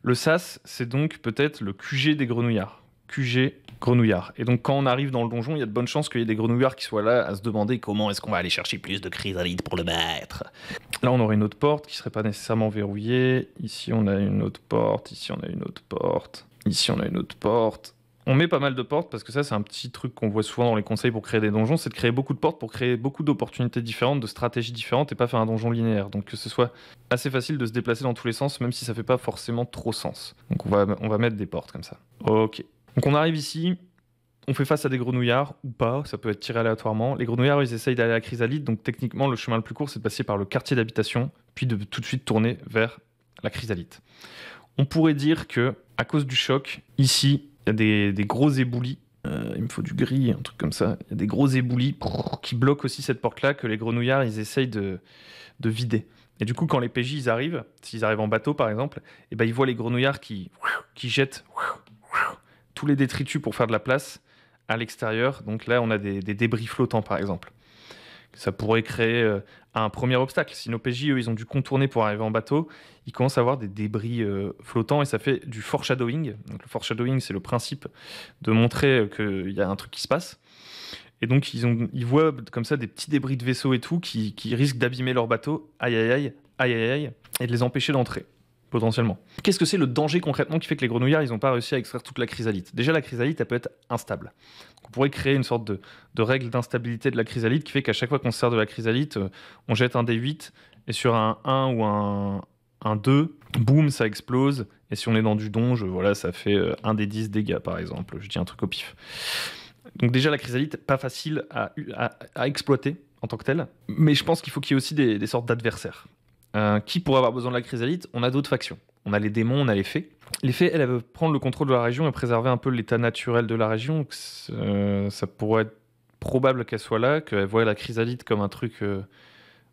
A: Le sas, c'est donc peut-être le QG des grenouillards. QG grenouillards. Et donc quand on arrive dans le donjon, il y a de bonnes chances qu'il y ait des grenouillards qui soient là à se demander comment est-ce qu'on va aller chercher plus de chrysalite pour le mettre. Là, on aurait une autre porte qui ne serait pas nécessairement verrouillée. Ici, on a une autre porte. Ici, on a une autre porte. Ici, on a une autre porte. On met pas mal de portes parce que ça, c'est un petit truc qu'on voit souvent dans les conseils pour créer des donjons, c'est de créer beaucoup de portes pour créer beaucoup d'opportunités différentes, de stratégies différentes et pas faire un donjon linéaire. Donc que ce soit assez facile de se déplacer dans tous les sens, même si ça fait pas forcément trop sens. Donc on va mettre des portes comme ça. Ok. Donc on arrive ici, on fait face à des grenouillards ou pas, ça peut être tiré aléatoirement. Les grenouillards, ils essayent d'aller à la chrysalite, donc techniquement, le chemin le plus court, c'est de passer par le quartier d'habitation, puis de tout de suite tourner vers la chrysalite. On pourrait dire que, à cause du choc, ici, il y a des gros éboulis. Il me faut du gris, un truc comme ça. Il y a des gros éboulis qui bloquent aussi cette porte-là que les grenouillards, ils essayent de vider. Et du coup, quand les PJ ils arrivent, s'ils arrivent en bateau par exemple, et ben, ils voient les grenouillards qui jettent tous les détritus pour faire de la place à l'extérieur. Donc là, on a des débris flottants par exemple. Ça pourrait créer un premier obstacle. Si nos PJ, eux, ils ont dû contourner pour arriver en bateau, ils commencent à avoir des débris flottants et ça fait du foreshadowing. Donc, le foreshadowing, c'est le principe de montrer qu'il y a un truc qui se passe. Et donc, ils voient comme ça des petits débris de vaisseau et tout qui risquent d'abîmer leur bateau, aïe aïe aïe, aïe aïe aïe, et de les empêcher d'entrer, potentiellement. Qu'est-ce que c'est le danger concrètement qui fait que les grenouillards, ils n'ont pas réussi à extraire toute la chrysalite? Déjà, la chrysalite, elle peut être instable. On pourrait créer une sorte de règle d'instabilité de la chrysalite qui fait qu'à chaque fois qu'on se sert de la chrysalite, on jette un D8 et sur un 1 ou un 2, boum, ça explose. Et si on est dans du donge, voilà, ça fait un des 10 dégâts, par exemple. Je dis un truc au pif. Donc déjà, la chrysalite, pas facile à exploiter en tant que telle. Mais je pense qu'il faut qu'il y ait aussi des sortes d'adversaires. Qui pourrait avoir besoin de la chrysalite? On a d'autres factions. On a les démons, on a les fées. Les fées, elles veulent prendre le contrôle de la région et préserver un peu l'état naturel de la région. Ça pourrait être probable qu'elles soient là, qu'elles voient la chrysalite comme un truc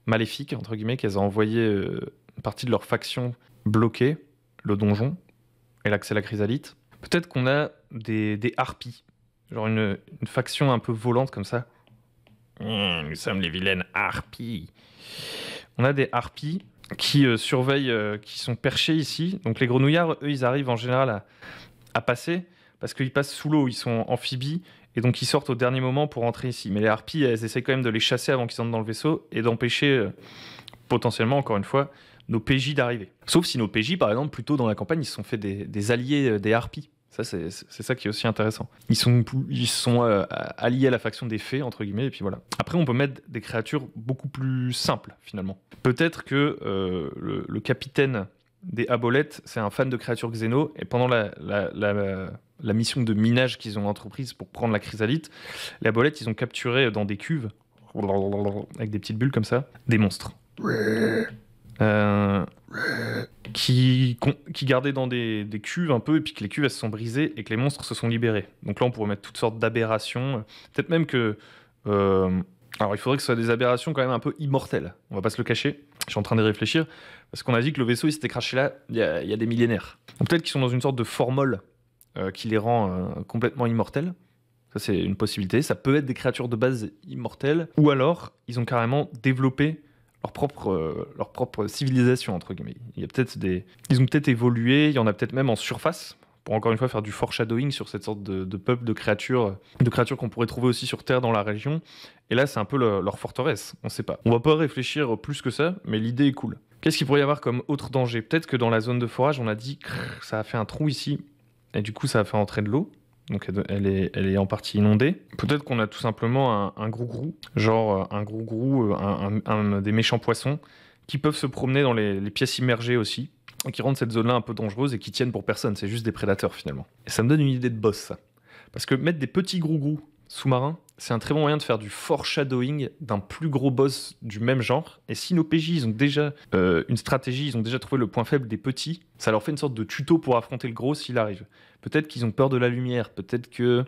A: maléfique, entre guillemets, qu'elles ont envoyé une partie de leur faction bloquer le donjon et l'accès à la chrysalite. Peut-être qu'on a des harpies, genre une faction un peu volante comme ça. Nous sommes les vilaines harpies. On a des harpies qui surveillent, qui sont perchés ici. Donc les grenouillards, eux, ils arrivent en général à passer parce qu'ils passent sous l'eau, ils sont amphibies et donc ils sortent au dernier moment pour rentrer ici. Mais les harpies, elles essayent quand même de les chasser avant qu'ils entrent dans le vaisseau et d'empêcher potentiellement, encore une fois, nos PJ d'arriver. Sauf si nos PJ, par exemple, plutôt dans la campagne, ils se sont fait des alliés des harpies. Ça, c'est ça qui est aussi intéressant. Ils sont alliés à la faction des fées, entre guillemets, et puis voilà. Après, on peut mettre des créatures beaucoup plus simples, finalement. Peut-être que le capitaine des abolettes, c'est un fan de créatures xéno, et pendant la mission de minage qu'ils ont entreprise pour prendre la chrysalite, les abolettes, ils ont capturé dans des cuves, avec des petites bulles comme ça, des monstres. Qui gardaient dans des cuves un peu, et puis que les cuves elles se sont brisées et que les monstres se sont libérés. Donc là on pourrait mettre toutes sortes d'aberrations, peut-être même que alors il faudrait que ce soit des aberrations quand même un peu immortelles, on va pas se le cacher. Je suis en train de réfléchir parce qu'on a dit que le vaisseau il s'était craché là il y a des millénaires. Donc peut-être qu'ils sont dans une sorte de formol qui les rend complètement immortels. Ça, c'est une possibilité. Ça peut être des créatures de base immortelles, ou alors ils ont carrément développé leur propre civilisation, entre guillemets. Ils ont peut-être évolué, il y en a peut-être même en surface, pour encore une fois faire du foreshadowing sur cette sorte de peuple de créatures qu'on pourrait trouver aussi sur Terre dans la région. Et là, c'est un peu leur forteresse, on sait pas. On va pas réfléchir plus que ça, mais l'idée est cool. Qu'est-ce qu'il pourrait y avoir comme autre danger? Peut-être que dans la zone de forage, on a dit que ça a fait un trou ici, et du coup, ça a fait entrer de l'eau. Donc elle est en partie inondée. Peut-être qu'on a tout simplement un grou-grou, genre un grou-grou, des méchants poissons, qui peuvent se promener dans les pièces immergées aussi, et qui rendent cette zone-là un peu dangereuse et qui tiennent pour personne. C'est juste des prédateurs finalement. Et ça me donne une idée de boss, ça. Parce que mettre des petits grou-grou sous-marins, c'est un très bon moyen de faire du foreshadowing d'un plus gros boss du même genre. Et si nos PJ ils ont déjà une stratégie, ils ont déjà trouvé le point faible des petits, ça leur fait une sorte de tuto pour affronter le gros s'il arrive. Peut-être qu'ils ont peur de la lumière, peut-être que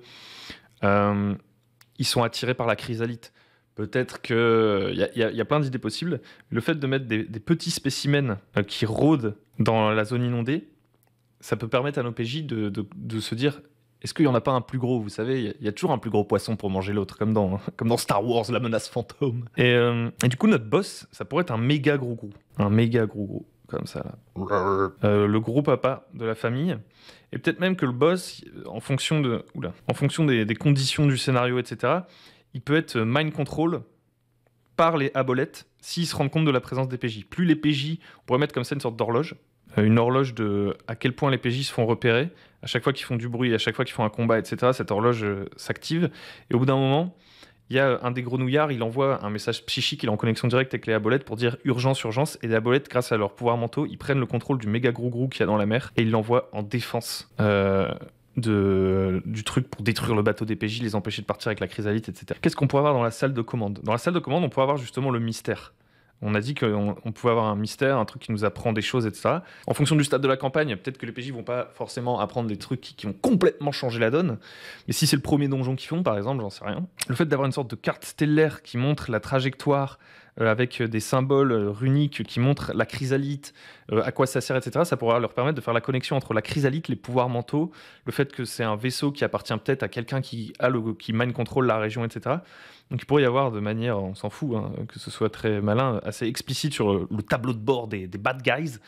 A: ils sont attirés par la chrysalite. Peut-être que... Il y a plein d'idées possibles. Le fait de mettre des petits spécimens qui rôdent dans la zone inondée, ça peut permettre à nos PJ de se dire... Est-ce qu'il n'y en a pas un plus gros? Vous savez, il y a toujours un plus gros poisson pour manger l'autre, comme dans Star Wars, la menace fantôme. Et du coup, notre boss, ça pourrait être un méga gros-gros. Un méga gros-gros, comme ça. Là. Le gros papa de la famille. Et peut-être même que le boss, en fonction des conditions du scénario, etc., il peut être mind control par les abolettes s'ils se rendent compte de la présence des PJ. Plus les PJ, on pourrait mettre comme ça une sorte d'horloge. Une horloge de à quel point les PJ se font repérer. À chaque fois qu'ils font du bruit, à chaque fois qu'ils font un combat, etc., cette horloge s'active. Et au bout d'un moment, il y a un des grenouillards, il envoie un message psychique, il est en connexion directe avec les abolettes pour dire urgence, urgence. Et les abolettes, grâce à leurs pouvoirs mentaux, ils prennent le contrôle du méga grou-grou qu'il y a dans la mer et ils l'envoient en défense du truc pour détruire le bateau des PJ, les empêcher de partir avec la chrysalite, etc. Qu'est-ce qu'on pourrait avoir dans la salle de commande? Dans la salle de commande, on pourrait avoir justement le mystère. On a dit qu'on pouvait avoir un mystère, un truc qui nous apprend des choses, etc. En fonction du stade de la campagne, peut-être que les PJ vont pas forcément apprendre des trucs qui vont complètement changer la donne. Mais si c'est le premier donjon qu'ils font, par exemple, j'en sais rien. Le fait d'avoir une sorte de carte stellaire qui montre la trajectoire avec des symboles runiques qui montrent la chrysalite, à quoi ça sert, etc. Ça pourra leur permettre de faire la connexion entre la chrysalite, les pouvoirs mentaux, le fait que c'est un vaisseau qui appartient peut-être à quelqu'un qui mind control la région, etc. Donc il pourrait y avoir de manière, on s'en fout, hein, que ce soit très malin, assez explicite sur le tableau de bord des bad guys,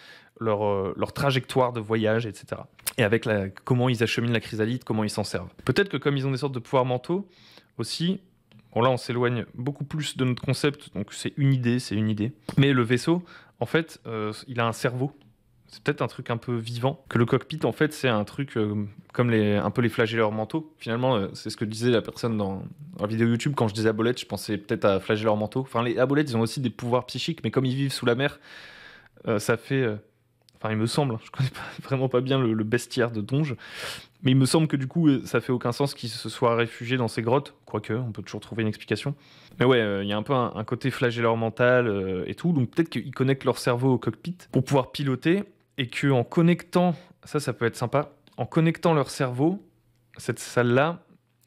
A: leur trajectoire de voyage, etc. Et avec comment ils acheminent la chrysalite, comment ils s'en servent. Peut-être que comme ils ont des sortes de pouvoirs mentaux aussi, bon là on s'éloigne beaucoup plus de notre concept, donc c'est une idée. Mais le vaisseau, en fait, il a un cerveau. C'est peut-être un truc un peu vivant. Que le cockpit, en fait, c'est un truc comme un peu les flagelleurs mentaux. Finalement, c'est ce que disait la personne dans la vidéo YouTube. Quand je disais abolette, je pensais peut-être à flagelleurs mentaux. Enfin, les abolettes, ils ont aussi des pouvoirs psychiques, mais comme ils vivent sous la mer, ça fait... Enfin, il me semble, je connais vraiment pas bien le bestiaire de Donge, mais il me semble que du coup, ça fait aucun sens qu'ils se soient réfugiés dans ces grottes, quoique, on peut toujours trouver une explication. Mais ouais, il y a un peu un côté flagelleur mental et tout, donc peut-être qu'ils connectent leur cerveau au cockpit pour pouvoir piloter, et qu'en connectant, ça peut être sympa, en connectant leur cerveau, cette salle-là,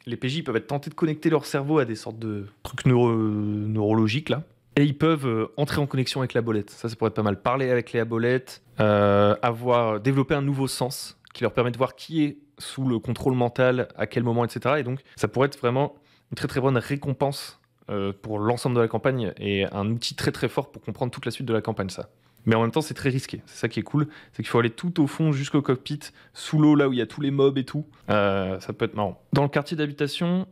A: les PJ peuvent être tentés de connecter leur cerveau à des sortes de trucs neurologiques, là. Et ils peuvent entrer en connexion avec la bolette. Ça pourrait être pas mal. Parler avec les abolettes, développer un nouveau sens qui leur permet de voir qui est sous le contrôle mental, à quel moment, etc. Et donc, ça pourrait être vraiment une très très bonne récompense pour l'ensemble de la campagne et un outil très très fort pour comprendre toute la suite de la campagne, ça. Mais en même temps, c'est très risqué. C'est ça qui est cool. C'est qu'il faut aller tout au fond jusqu'au cockpit, sous l'eau, là où il y a tous les mobs et tout. Ça peut être marrant. Dans le quartier d'habitation,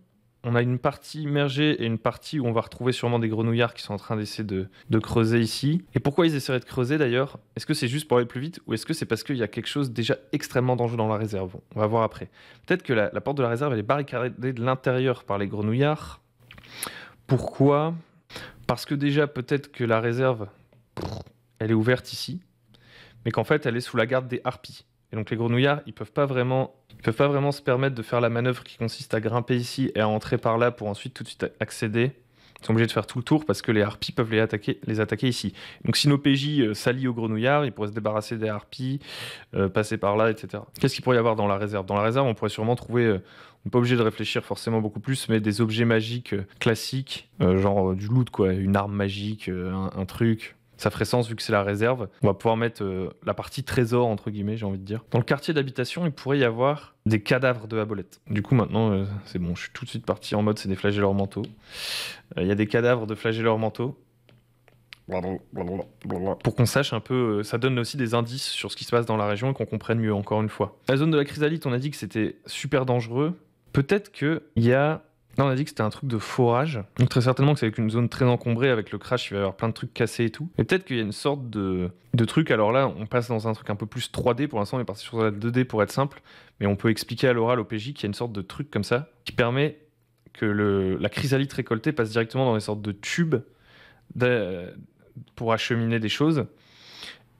A: on a une partie immergée et une partie où on va retrouver sûrement des grenouillards qui sont en train d'essayer de creuser ici. Et pourquoi ils essaieraient de creuser d'ailleurs? Est-ce que c'est juste pour aller plus vite ou est-ce que c'est parce qu'il y a quelque chose déjà extrêmement dangereux dans la réserve? On va voir après. Peut-être que la porte de la réserve elle est barricadée de l'intérieur par les grenouillards. Pourquoi? Parce que déjà peut-être que la réserve, elle est ouverte ici, mais qu'en fait elle est sous la garde des harpies. Et donc les grenouillards, ils peuvent pas vraiment se permettre de faire la manœuvre qui consiste à grimper ici et à entrer par là pour ensuite tout de suite accéder. Ils sont obligés de faire tout le tour parce que les harpies peuvent les attaquer ici. Donc si nos PJ s'allient aux grenouillards, ils pourraient se débarrasser des harpies, passer par là, etc. Qu'est-ce qu'il pourrait y avoir dans la réserve? Dans la réserve, on pourrait sûrement trouver, on n'est pas obligé de réfléchir forcément beaucoup plus, mais des objets magiques classiques, genre du loot, quoi, une arme magique, un truc. Ça ferait sens vu que c'est la réserve. On va pouvoir mettre la partie trésor, entre guillemets, j'ai envie de dire. Dans le quartier d'habitation, il pourrait y avoir des cadavres de habolettes. Du coup, maintenant, c'est bon, je suis tout de suite parti en mode c'est des flagelleurs mentaux. Il y a des cadavres de flagelleurs mentaux. Pour qu'on sache un peu, ça donne aussi des indices sur ce qui se passe dans la région et qu'on comprenne mieux, encore une fois. La zone de la chrysalide, on a dit que c'était super dangereux. Peut-être qu'il y a... Là, on a dit que c'était un truc de forage. Donc très certainement que c'est avec une zone très encombrée, avec le crash, il va y avoir plein de trucs cassés et tout. Et peut-être qu'il y a une sorte de truc. Alors là, on passe dans un truc un peu plus 3D. Pour l'instant, on est parti sur la 2D pour être simple. Mais on peut expliquer à l'oral au PJ qu'il y a une sorte de truc comme ça qui permet que la chrysalide récoltée passe directement dans des sortes de tubes pour acheminer des choses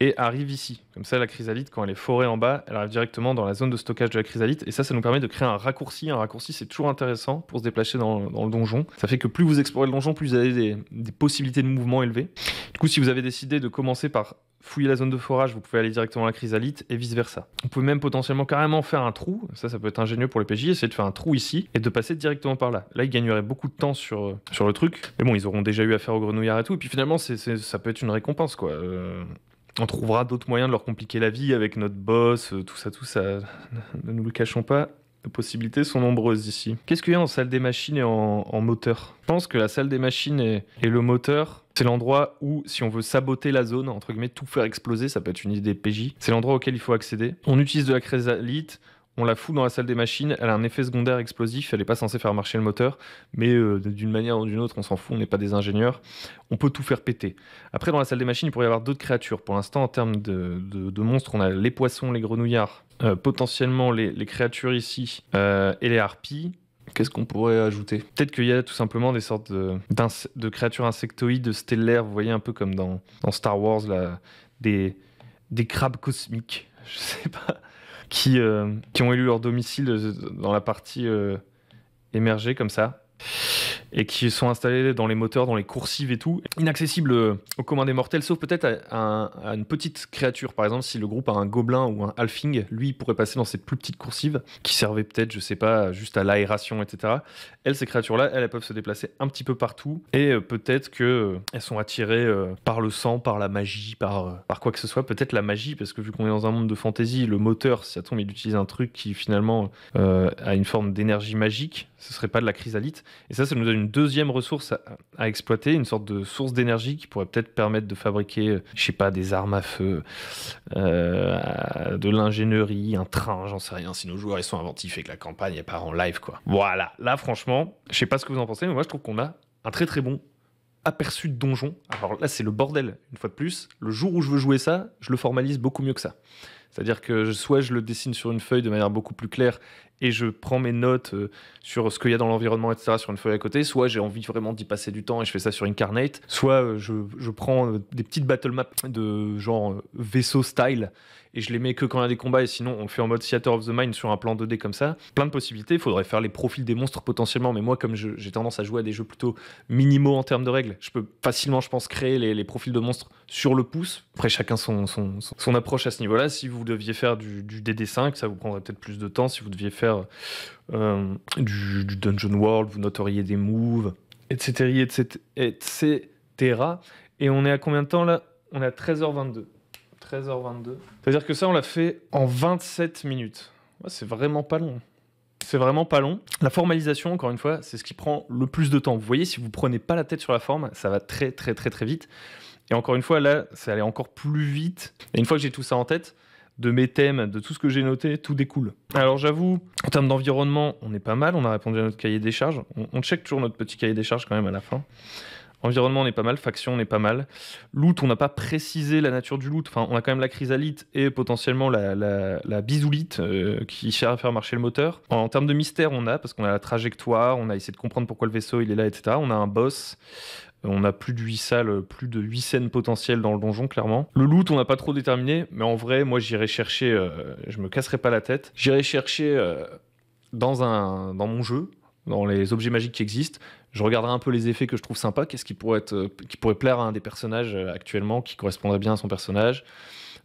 A: et arrive ici. Comme ça, la chrysalide, quand elle est forée en bas, elle arrive directement dans la zone de stockage de la chrysalide. Et ça nous permet de créer un raccourci. Un raccourci, c'est toujours intéressant pour se déplacer dans le donjon. Ça fait que plus vous explorez le donjon, plus vous avez des possibilités de mouvement élevées. Du coup, si vous avez décidé de commencer par fouiller la zone de forage, vous pouvez aller directement à la chrysalide et vice-versa. Vous pouvez même potentiellement carrément faire un trou. Ça peut être ingénieux pour les PJ. Essayer de faire un trou ici et de passer directement par là. Là, ils gagneraient beaucoup de temps sur le truc. Mais bon, ils auront déjà eu affaire aux grenouillards et tout. Et puis finalement, ça peut être une récompense, quoi. On trouvera d'autres moyens de leur compliquer la vie avec notre boss, tout ça. Ne nous le cachons pas. Les possibilités sont nombreuses ici. Qu'est-ce qu'il y a en salle des machines et en moteur ? Je pense que la salle des machines et le moteur, c'est l'endroit où, si on veut saboter la zone, entre guillemets, tout faire exploser, ça peut être une idée PJ, c'est l'endroit auquel il faut accéder. On utilise de la chrysalide, on la fout dans la salle des machines, elle a un effet secondaire explosif, elle n'est pas censée faire marcher le moteur, mais d'une manière ou d'une autre, on s'en fout, on n'est pas des ingénieurs, on peut tout faire péter. Après, dans la salle des machines, il pourrait y avoir d'autres créatures. Pour l'instant, en termes de monstres, on a les poissons, les grenouillards, potentiellement les créatures ici, et les harpies. Qu'est-ce qu'on pourrait ajouter ? Peut-être qu'il y a tout simplement des sortes de créatures insectoïdes stellaires, vous voyez, un peu comme dans Star Wars, là, des crabes cosmiques, je sais pas, qui ont élu leur domicile dans la partie émergée, comme ça, et qui sont installés dans les moteurs, dans les coursives et tout, inaccessibles aux commun des mortels, sauf peut-être à une petite créature. Par exemple, si le groupe a un gobelin ou un halfling, lui, il pourrait passer dans ces plus petites coursives, qui servaient peut-être, je sais pas, juste à l'aération, etc. Ces créatures-là, elles peuvent se déplacer un petit peu partout, et peut-être qu'elles sont attirées par le sang, par la magie, par quoi que ce soit. Peut-être la magie, parce que vu qu'on est dans un monde de fantasy, le moteur, si ça tombe, il utilise un truc qui finalement a une forme d'énergie magique. Ce serait pas de la chrysalide. Et ça nous donne une deuxième ressource à exploiter, une sorte de source d'énergie qui pourrait peut-être permettre de fabriquer, je sais pas, des armes à feu, de l'ingénierie, un train, j'en sais rien, si nos joueurs ils sont inventifs et que la campagne est pas en live, quoi. Voilà, là franchement, je sais pas ce que vous en pensez, mais moi je trouve qu'on a un très très bon aperçu de donjon. Alors là c'est le bordel, une fois de plus. Le jour où je veux jouer ça, je le formalise beaucoup mieux que ça. C'est-à-dire que soit je le dessine sur une feuille de manière beaucoup plus claire et je prends mes notes sur ce qu'il y a dans l'environnement, etc., sur une feuille à côté, soit j'ai envie vraiment d'y passer du temps et je fais ça sur Incarnate, soit je prends des petites battle maps de genre vaisseau style et je les mets que quand il y a des combats, et sinon on le fait en mode Theater of the Mind sur un plan 2D comme ça. Plein de possibilités, il faudrait faire les profils des monstres potentiellement, mais moi comme j'ai tendance à jouer à des jeux plutôt minimaux en termes de règles, je peux facilement, je pense, créer les profils de monstres sur le pouce. Après chacun son approche à ce niveau-là. Si vous deviez faire du DD5, ça vous prendrait peut-être plus de temps. Si vous deviez faire du Dungeon World, vous noteriez des moves, etc. Et on est à combien de temps là ? On est à 13h22. 13h22. C'est-à-dire que ça, on l'a fait en 27 minutes. Ouais, c'est vraiment pas long. C'est vraiment pas long. La formalisation, encore une fois, c'est ce qui prend le plus de temps. Vous voyez, si vous prenez pas la tête sur la forme, ça va très très très très vite. Et encore une fois, là, ça allait encore plus vite. Et une fois que j'ai tout ça en tête, de mes thèmes, de tout ce que j'ai noté, tout découle. Alors j'avoue, en termes d'environnement, on est pas mal. On a répondu à notre cahier des charges. On check toujours notre petit cahier des charges quand même à la fin. Environnement, on est pas mal. Faction, on est pas mal. Loot, on n'a pas précisé la nature du loot. Enfin, on a quand même la chrysalite et potentiellement la bisoulite qui sert à faire marcher le moteur. En termes de mystère, parce qu'on a la trajectoire, on a essayé de comprendre pourquoi le vaisseau il est là, etc. On a un boss. On a plus de 8 salles, plus de 8 scènes potentielles dans le donjon, clairement. Le loot, on n'a pas trop déterminé, mais en vrai, moi, j'irai chercher... je me casserai pas la tête. J'irai chercher dans mon jeu, dans les objets magiques qui existent. Je regarderai un peu les effets que je trouve sympas, qu'est-ce qui pourrait plaire à un des personnages actuellement, qui correspondrait bien à son personnage.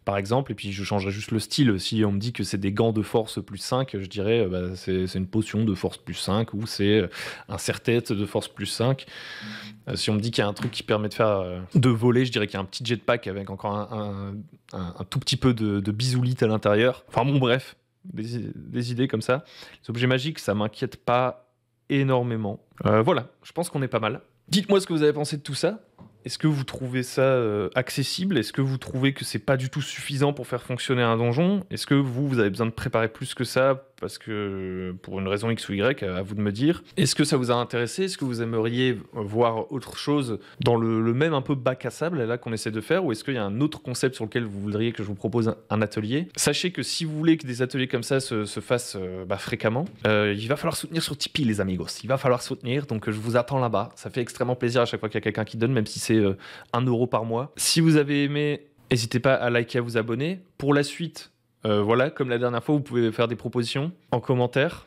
A: par exemple, et puis je changerais juste le style. Si on me dit que c'est des gants de force +5, je dirais c'est une potion de force +5 ou c'est un serre-tête de force +5. Si on me dit qu'il y a un truc qui permet de voler, je dirais qu'il y a un petit jetpack avec encore un tout petit peu de bisoulite à l'intérieur. Enfin bon, bref, des idées comme ça. Les objets magiques, ça m'inquiète pas énormément. Voilà, je pense qu'on est pas mal. Dites-moi ce que vous avez pensé de tout ça. Est-ce que vous trouvez ça accessible? Est-ce que vous trouvez que c'est pas du tout suffisant pour faire fonctionner un donjon? Est-ce que vous avez besoin de préparer plus que ça parce que pour une raison X ou Y, à vous de me dire? Est-ce que ça vous a intéressé? Est-ce que vous aimeriez voir autre chose dans le même un peu bac à sable là qu'on essaie de faire? Ou est-ce qu'il y a un autre concept sur lequel vous voudriez que je vous propose un atelier? Sachez que si vous voulez que des ateliers comme ça se fassent fréquemment, il va falloir soutenir sur Tipeee les amigos. Il va falloir soutenir, donc je vous attends là-bas. Ça fait extrêmement plaisir à chaque fois qu'il y a quelqu'un qui donne, même si c'est 1 euro par mois. Si vous avez aimé, n'hésitez pas à liker, à vous abonner. Pour la suite, voilà, comme la dernière fois, vous pouvez faire des propositions en commentaire.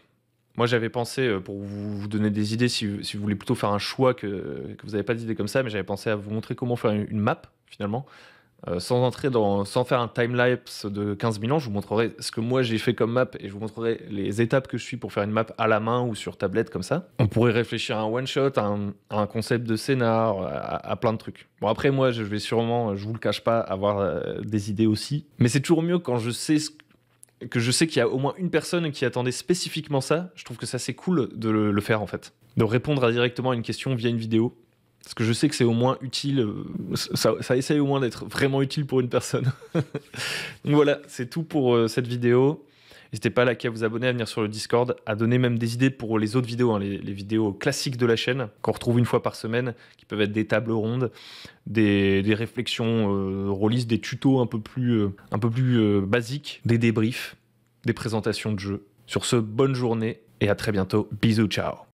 A: Moi, j'avais pensé, pour vous donner des idées, si vous voulez plutôt faire un choix que vous n'avez pas d'idée comme ça, mais j'avais pensé à vous montrer comment faire une map, finalement. Sans faire un timelapse de 15 000 ans, je vous montrerai ce que moi j'ai fait comme map et je vous montrerai les étapes que je suis pour faire une map à la main ou sur tablette comme ça. On pourrait réfléchir à un one-shot, à un concept de scénar, à plein de trucs. Bon, après, moi, je vais sûrement, je vous le cache pas, avoir des idées aussi. Mais c'est toujours mieux quand je sais qu'il y a au moins une personne qui attendait spécifiquement ça. Je trouve que ça, c'est cool de le faire, en fait. De répondre directement à une question via une vidéo. Parce que je sais que c'est au moins utile, ça essaye au moins d'être vraiment utile pour une personne. Donc voilà, c'est tout pour cette vidéo. N'hésitez pas à liker, à vous abonner, à venir sur le Discord, à donner même des idées pour les autres vidéos, hein, les vidéos classiques de la chaîne, qu'on retrouve une fois par semaine, qui peuvent être des tables rondes, des réflexions rôlistes, des tutos un peu plus basiques, des débriefs, des présentations de jeux. Sur ce, bonne journée et à très bientôt. Bisous, ciao.